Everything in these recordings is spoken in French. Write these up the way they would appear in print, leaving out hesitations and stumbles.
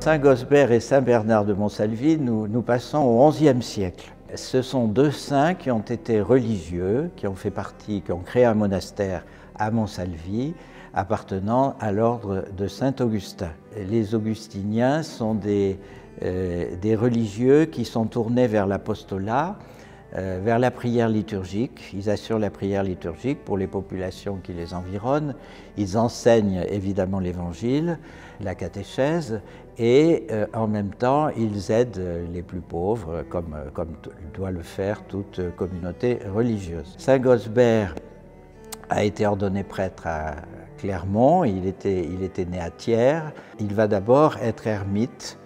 Saint-Gosbert et Saint-Bernard de Montsalvi, nous passons au XIe siècle. Ce sont deux saints qui ont été religieux, qui ont créé un monastère à Montsalvi, appartenant à l'ordre de Saint-Augustin. Les augustiniens sont des religieux qui sont tournés vers l'apostolat, vers la prière liturgique. Ils assurent la prière liturgique pour les populations qui les environnent. Ils enseignent évidemment l'Évangile, la catéchèse, et en même temps, ils aident les plus pauvres, comme doit le faire toute communauté religieuse. Saint-Gosbert a été ordonné prêtre à Clermont, il était né à Thiers. Il va d'abord être ermite,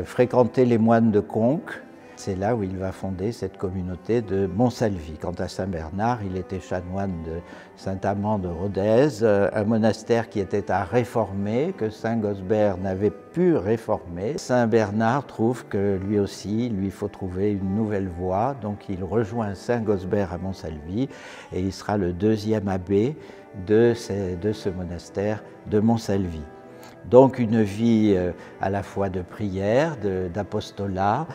fréquenter les moines de Conques. C'est là où il va fonder cette communauté de Montsalvi. Quant à Saint-Bernard, il était chanoine de Saint-Amand de Rodez, un monastère qui était à réformer, que Saint-Gosbert n'avait pu réformer. Saint-Bernard trouve que lui aussi, il faut trouver une nouvelle voie, donc il rejoint Saint-Gosbert à Montsalvi et il sera le deuxième abbé de ce monastère de Montsalvi. Donc une vie à la fois de prière, d'apostolat,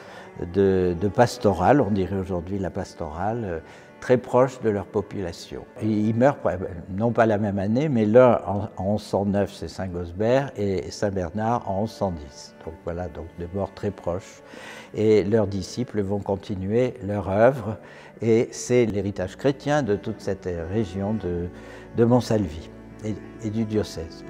de pastorale, on dirait aujourd'hui la pastorale, très proche de leur population. Et ils meurent, non pas la même année, mais l'un en 1109, c'est Saint-Gosbert, et Saint-Bernard en 1110. Donc voilà, donc des morts très proches. Et leurs disciples vont continuer leur œuvre, et c'est l'héritage chrétien de toute cette région de Montsalvi et du diocèse.